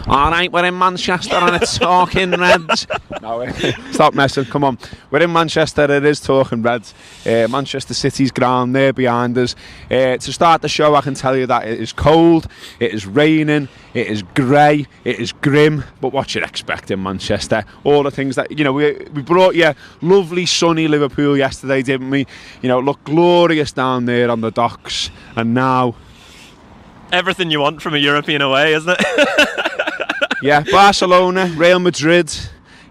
All right, we're in Manchester and it's talking Reds. No, stop messing, come on. We're in Manchester, it is talking Reds. Manchester City's ground there behind us. To start the show, I can tell you that it is cold, it is raining, it is grey, it is grim, but what you'd expect in Manchester. All the things that, we brought you lovely sunny Liverpool yesterday, didn't we? Looked glorious down there on the docks, and now... Everything you want from a European away, isn't it? Yeah, Barcelona, Real Madrid,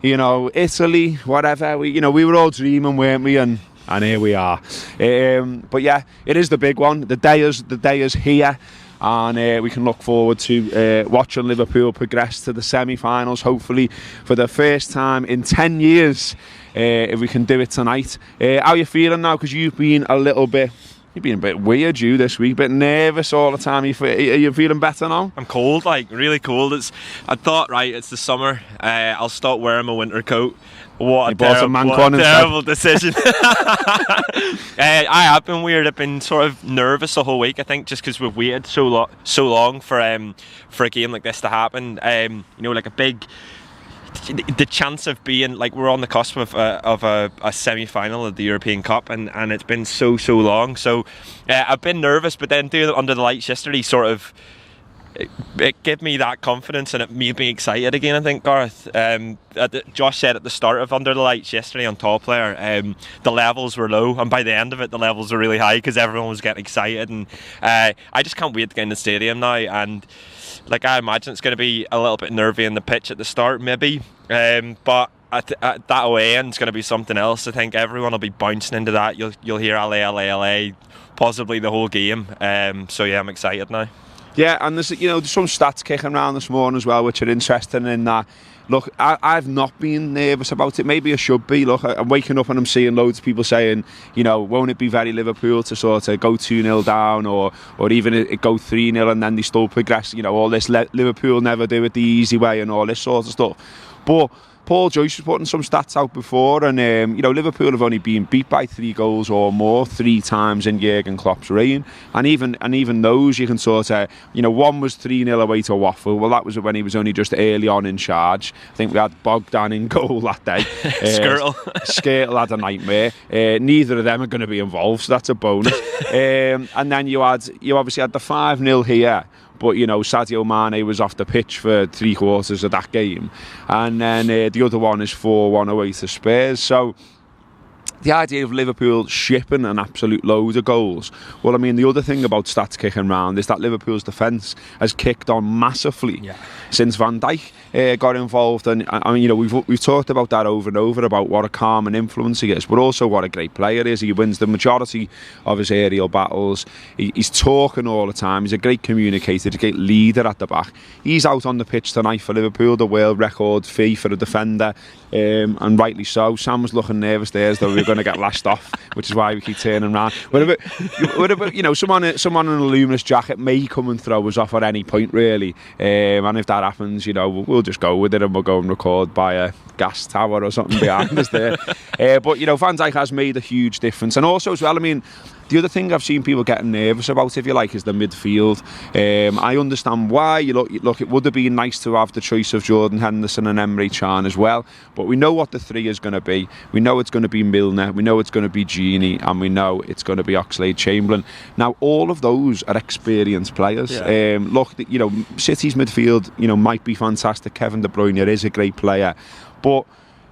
Italy, whatever. We were all dreaming, weren't we? And here we are. But yeah, it is the big one. The day is here, and we can look forward to watching Liverpool progress to the semi-finals, hopefully for the first time in 10 years. If we can do it tonight. How are you feeling now? Because you've been a bit weird, this week, a bit nervous all the time. Are you feeling better now? I'm cold, really cold. I thought, it's the summer. I'll stop wearing my winter coat. What a terrible decision. I have been weird. I've been sort of nervous the whole week, I think, just because we've waited so long for a game like this to happen. Like a big... The chance of being we're on the cusp of a semi-final of the European Cup, and it's been so long. So I've been nervous, but then doing it under the lights yesterday it gave me that confidence, and it made me excited again, I think, Gareth. Josh said at the start of Under the Lights yesterday on Top Player, the levels were low, and by the end of it the levels were really high because everyone was getting excited, and I just can't wait to get in the stadium now. And I imagine it's going to be a little bit nervy in the pitch at the start, maybe, but at that away end it's going to be something else. I think everyone will be bouncing into that. You'll hear LA, possibly the whole game. So yeah, I'm excited now. Yeah, and there's some stats kicking around this morning as well, which are interesting in that. Look, I've not been nervous about it. Maybe I should be. Look, I'm waking up and I'm seeing loads of people saying, won't it be very Liverpool to sort of go 2-0 down or even it go 3-0 and then they still progress, all this Liverpool never do it the easy way and all this sort of stuff. But Paul Joyce was putting some stats out before, and Liverpool have only been beat by 3 goals or more 3 times in Jurgen Klopp's reign, and even those you can sort of, one was 3-0 away to Waffle. Well, that was when he was only just early on in charge. I think we had Bogdan in goal that day. Skirtle had a nightmare. Neither of them are going to be involved, so that's a bonus. And then you obviously had the 5-0 here. But, Sadio Mane was off the pitch for 3/4 of that game. And then the other one is 4-1 away to Spurs. So the idea of Liverpool shipping an absolute load of goals. Well, I mean, the other thing about stats kicking round is that Liverpool's defence has kicked on massively since Van Dijk got involved. And I mean, we've talked about that over and over, about what a calm and influence he is, but also what a great player he is. He wins the majority of his aerial battles. He's talking all the time. He's a great communicator, a great leader at the back. He's out on the pitch tonight for Liverpool, the world record fee for a defender, and rightly so. Sam was looking nervous there as though we were going to get lashed off, which is why we keep turning around. Someone in a luminous jacket may come and throw us off at any point, really. And if that happens, we'll just go with it and we'll go and record by a gas tower or something behind us there. But Van Dijk has made a huge difference, and also as well, I mean, the other thing I've seen people getting nervous about, if you like, is the midfield. I understand why. Look, it would have been nice to have the choice of Jordan Henderson and Emre Can as well, but we know what the 3 is going to be. We know it's going to be Milner, we know it's going to be Gini, and we know it's going to be Oxlade-Chamberlain. Now, all of those are experienced players. Yeah. Look, City's midfield, might be fantastic. Kevin De Bruyne is a great player, but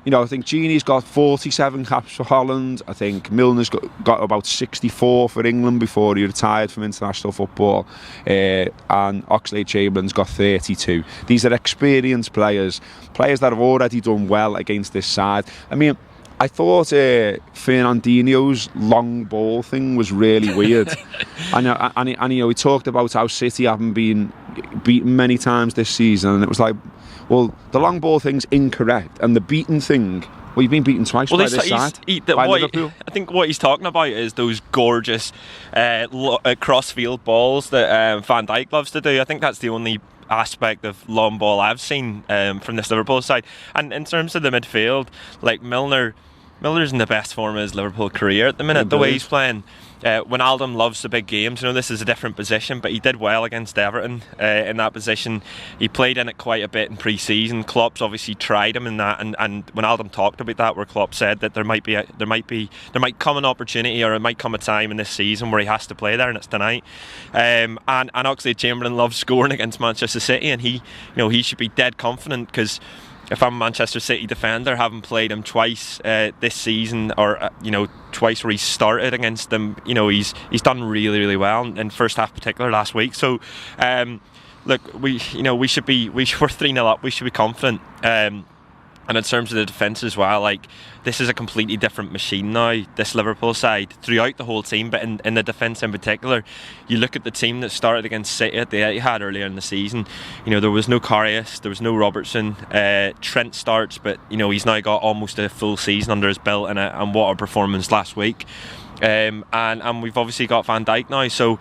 I think Gini's got 47 caps for Holland. I think Milner's got about 64 for England before he retired from international football. And Oxlade-Chamberlain's got 32. These are experienced players that have already done well against this side. I mean, I thought Fernandinho's long ball thing was really weird. and he talked about how City haven't been beaten many times this season, and it was like, well, the long ball thing's incorrect, and the beaten thing, well, you've been beaten twice by this side. I think what he's talking about is those gorgeous cross-field balls that Van Dijk loves to do. I think that's the only aspect of long ball I've seen from this Liverpool side. And in terms of the midfield, like Milner, Milner's in the best form of his Liverpool career at the minute, the way he's playing. Wijnaldum loves the big games. This is a different position, but he did well against Everton in that position. He played in it quite a bit in pre-season. Klopp's obviously tried him in that, and Wijnaldum talked about that, where Klopp said that there might come an opportunity, or it might come a time in this season where he has to play there, and it's tonight. And Oxlade-Chamberlain loves scoring against Manchester City, and he should be dead confident, because if I'm a Manchester City defender, having played him twice this season, or twice where he started against them, he's done really, really well in first half, particular last week. So look, we're 3-0 up. We should be confident. And in terms of the defence as well, like, this is a completely different machine now, this Liverpool side, throughout the whole team, but in the defence in particular. You look at the team that started against City at the Etihad earlier in the season. There was no Karius, there was no Robertson. Trent starts, but he's now got almost a full season under his belt, and what a performance last week. And we've obviously got Van Dijk now, so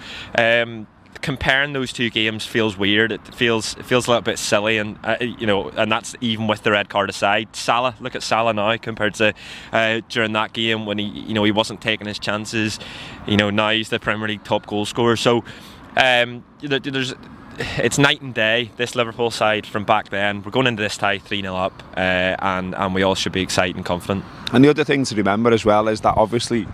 comparing those two games feels weird. It feels a little bit silly, and and that's even with the red card aside. Look at Salah now compared to during that game when he wasn't taking his chances. Now he's the Premier League top goal scorer. So it's night and day, this Liverpool side from back then. We're going into this tie 3-0 up, and we all should be excited and confident. And the other thing to remember as well is that obviously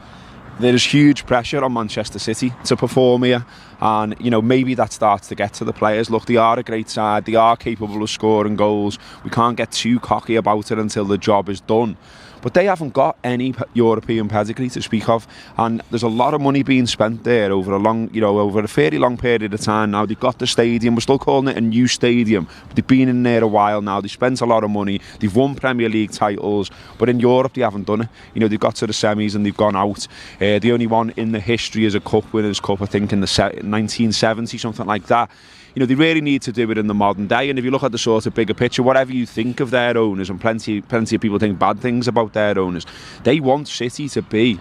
there is huge pressure on Manchester City to perform here, and maybe that starts to get to the players. Look, they are a great side, they are capable of scoring goals. We can't get too cocky about it until the job is done. But they haven't got any European pedigree to speak of, and there's a lot of money being spent there over a fairly long period of time now. They've got the stadium, we're still calling it a new stadium, but they've been in there a while now. They spent a lot of money, they've won Premier League titles, but in Europe they haven't done it. They've got to the semis and they've gone out. The only one in the history is a Cup Winners' Cup, I think in the 1970, something like that. They really need to do it in the modern day. And if you look at the sort of bigger picture, whatever you think of their owners, and plenty of people think bad things about their owners, they want City to be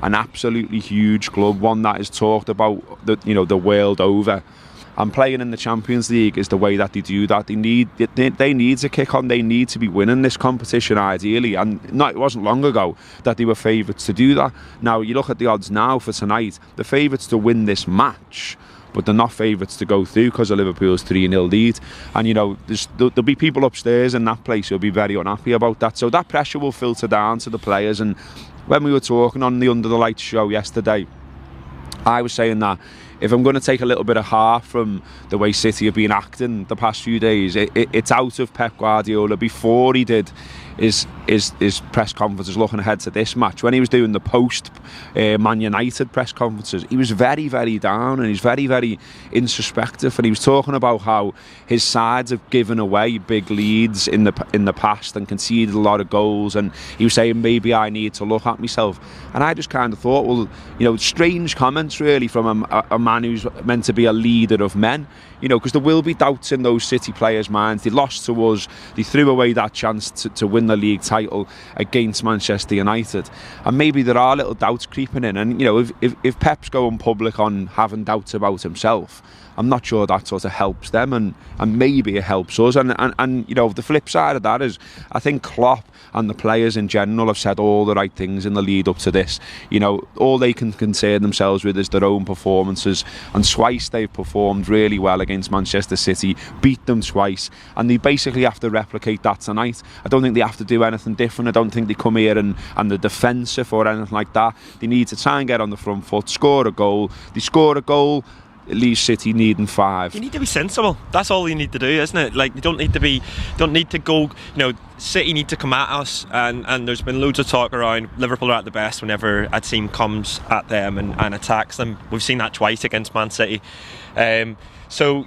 an absolutely huge club, one that is talked about the world over. And playing in the Champions League is the way that they do that. They need to kick on. They need to be winning this competition ideally. And it wasn't long ago that they were favourites to do that. Now you look at the odds now for tonight, the favourites to win this match, but they're not favourites to go through because of Liverpool's 3-0 lead. And there'll be people upstairs in that place who'll be very unhappy about that. So that pressure will filter down to the players. And when we were talking on the Under the Lights show yesterday, I was saying that if I'm going to take a little bit of heart from the way City have been acting the past few days, it's out of Pep Guardiola. Before he did his press conferences looking ahead to this match, when he was doing the post Man United press conferences, he was very, very down, and he's very, very introspective, and he was talking about how his sides have given away big leads in the past and conceded a lot of goals, and he was saying maybe I need to look at myself. And I just kind of thought, well, strange comments really from a man who's meant to be a leader of men, because there will be doubts in those City players' minds. They lost to us, they threw away that chance to win the league title against Manchester United, and maybe there are little doubts creeping in. And if Pep's going public on having doubts about himself, I'm not sure that sort of helps them, and maybe it helps us. And the flip side of that is, I think Klopp and the players in general have said all the right things in the lead up to this. All they can concern themselves with is their own performances, and twice they've performed really well against Manchester City, beat them twice, and they basically have to replicate that tonight. I don't think they have to do anything different. I don't think they come here and they're defensive or anything like that. They need to try and get on the front foot, score a goal. They score a goal, it leaves City needing 5. You need to be sensible. That's all you need to do, isn't it? Like, you don't need to go. City need to come at us, and there's been loads of talk around Liverpool are at the best whenever a team comes at them and attacks them. We've seen that twice against Man City. So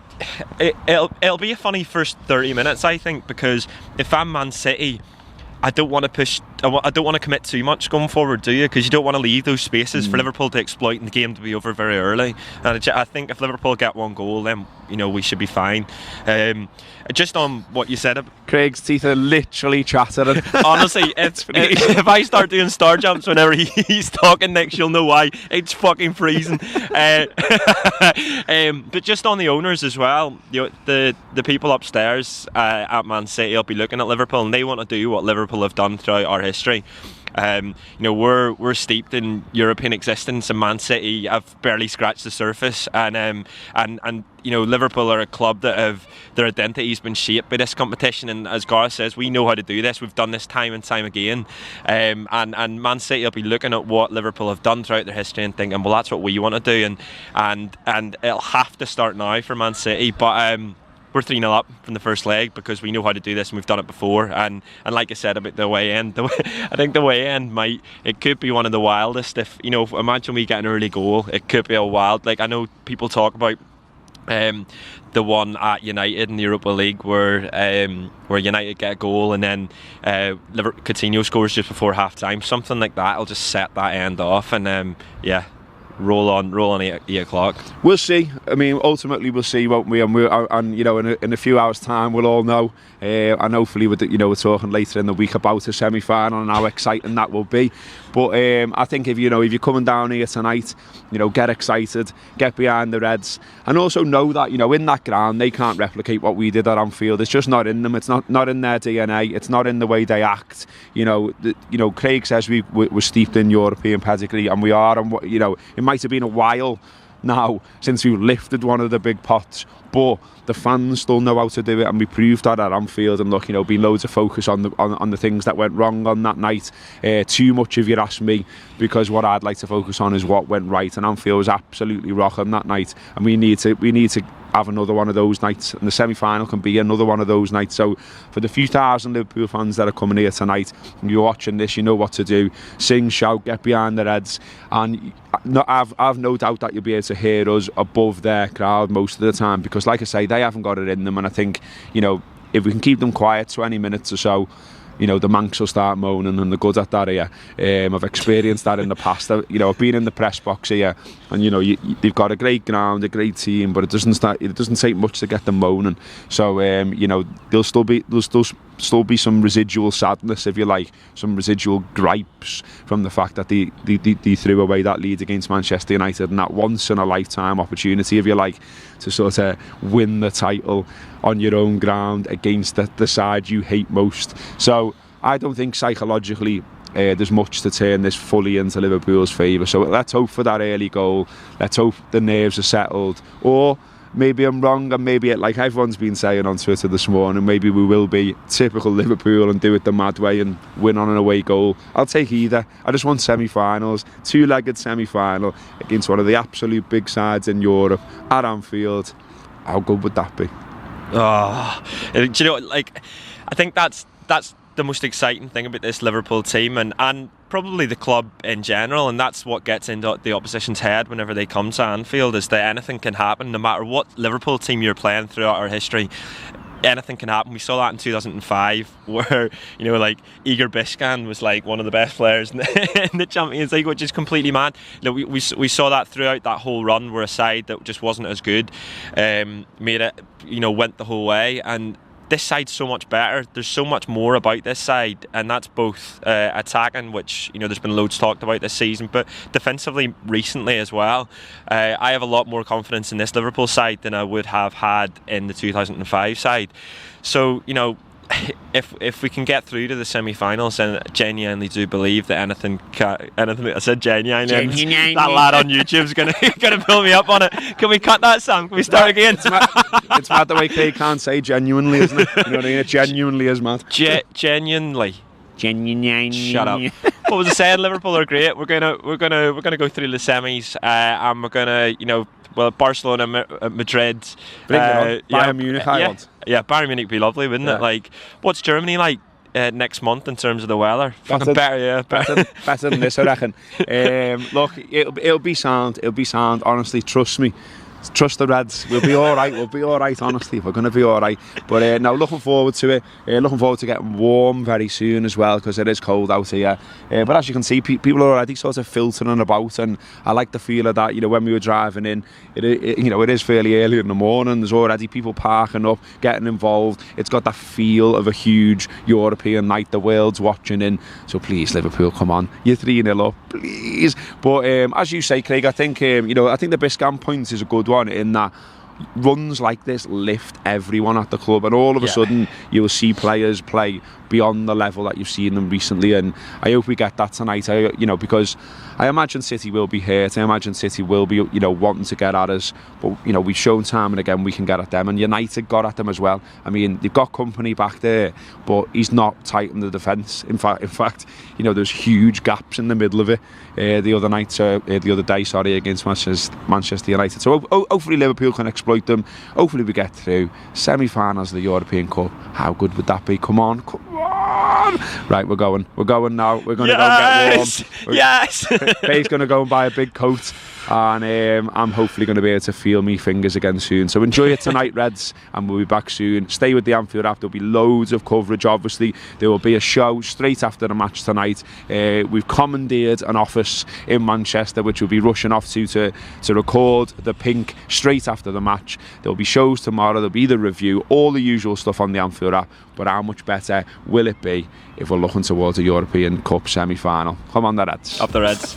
it'll be a funny first 30 minutes, I think, because if I'm Man City, I don't want to push. I don't want to commit too much going forward, do you? Because you don't want to leave those spaces for Liverpool to exploit and the game to be over very early. And I think if Liverpool get one goal, then we should be fine. Just on what you said, Craig's teeth are literally chattering. Honestly, if I start doing star jumps whenever he's talking next, you'll know why. It's fucking freezing. But just on the owners as well, the people upstairs at Man City will be looking at Liverpool, and they want to do what Liverpool have done throughout our history. We're steeped in European existence, and Man City have barely scratched the surface, and Liverpool are a club that have their identity's been shaped by this competition, and as Gareth says, we know how to do this. We've done this time and time again, and Man City will be looking at what Liverpool have done throughout their history and thinking, well, that's what we want to do, and it'll have to start now for Man City, but we're 3-0 up from the first leg because we know how to do this and we've done it before, and like I said about the away end, I think the away end it could be one of the wildest. If imagine we get an early goal, it could be a wild, like, I know people talk about the one at United in the Europa League where United get a goal and then Coutinho scores just before half time, something like that. I'll just set that end off, and roll on 8 o'clock. We'll see. I mean, ultimately we'll see, won't we? And in a few hours' time we'll all know. And hopefully, we're talking later in the week about a semi-final and how exciting that will be. But I think if you're coming down here tonight, get excited, get behind the Reds, and also know that in that ground they can't replicate what we did at Anfield. It's just not in them. It's not in their DNA. It's not in the way they act. Craig says we're steeped in European pedigree, and we are. And it might have been a while now since we lifted one of the big pots, but the fans still know how to do it, and we proved that at Anfield. And look, been loads of focus on the things that went wrong on that night, too much if you ask me, because what I'd like to focus on is what went right, and Anfield was absolutely rocking that night, and we need to have another one of those nights, and the semi-final can be another one of those nights. So for the few thousand Liverpool fans that are coming here tonight, and you're watching this, you know what to do: sing, shout, get behind the Reds, and I've no doubt that you'll be able to hear us above their crowd most of the time, because like I say, they haven't got it in them, and I think if we can keep them quiet 20 minutes or so, the Manx will start moaning, and they're good at that here. I've experienced that in the past. I've been in the press box here, and they've got a great ground, a great team, but it doesn't take much to get them moaning. So there'll still be some residual sadness, if you like, some residual gripes from the fact that they threw away that lead against Manchester United, and that once in a lifetime opportunity, if you like, to sort of win the title on your own ground against the side you hate most. So I don't think psychologically there's much to turn this fully into Liverpool's favour. So let's hope for that early goal. Let's hope the nerves are settled. Or maybe I'm wrong, and maybe like everyone's been saying on Twitter this morning, maybe we will be typical Liverpool and do it the mad way and win on an away goal. I'll take either. I just want semi-finals, two-legged semi-final against one of the absolute big sides in Europe at Anfield. How good would that be? Oh, do you know, like, I think that's the most exciting thing about this Liverpool team, and probably the club in general, and that's what gets into the opposition's head whenever they come to Anfield, is that anything can happen. No matter what Liverpool team you're playing throughout our history, anything can happen. We saw that in 2005 where Igor Biscan was like one of the best players in the Champions League, which is completely mad. We saw that throughout that whole run, where a side that just wasn't as good made it, went the whole way. And this side's so much better. There's so much more about this side, and that's both attacking, which there's been loads talked about this season, but defensively recently as well. I have a lot more confidence in this Liverpool side than I would have had in the 2005 side. So if we can get through to the semi-finals, then I genuinely do believe that anything I said genuinely. That lad on YouTube's gonna pull me up on it. Can we cut that, Sam? Can we start again? It's mad the way Craig can't say genuinely, isn't it? You know what I mean? It genuinely is mad. Genuinely. Shut up. What was I saying? Liverpool are great. We're gonna go through the semis, and we're gonna Barcelona, Madrid, Bayern Munich. Bayern Munich would be lovely, wouldn't it? Like, what's Germany like next month in terms of the weather? Better than this, I reckon. Look, it'll be sound. Honestly, trust me. Trust the Reds. We'll be all right. Honestly, we're going to be all right. But now, looking forward to it. Looking forward to getting warm very soon as well, because it is cold out here. But as you can see, people are already sort of filtering about, and I like the feel of that. When we were driving in, it is fairly early in the morning. There's already people parking up, getting involved. It's got that feel of a huge European night. The world's watching in. So please, Liverpool, come on. You're 3-0 up, please. But as you say, Craig, I think the Biscan point is a good one, in that runs like this lift everyone at the club, and all of a sudden you'll see players play beyond the level that you've seen them recently, and I hope we get that tonight. Because I imagine City will be hurt. I imagine City will be, wanting to get at us, but we've shown time and again we can get at them, and United got at them as well. I mean, they've got company back there, but he's not tight in the defence. In fact, there's huge gaps in the middle of it. The other day, against Manchester United. So hopefully Liverpool can exploit them. Hopefully we get through semi-finals of the European Cup. How good would that be? Come on. Right, we're going now. We're going to go get warm. Yes. Faye's going to go and buy a big coat, and I'm hopefully going to be able to feel me fingers again soon. So enjoy it tonight, Reds, and we'll be back soon. Stay with the Anfield app. There'll be loads of coverage. Obviously, there will be a show straight after the match tonight. We've commandeered an office in Manchester, which we'll be rushing off to record the Pink straight after the match. There'll be shows tomorrow. There'll be the review, all the usual stuff on the Anfield app. But how much better will it be if we're looking towards a European Cup semi-final? Come on, the Reds. Up the Reds.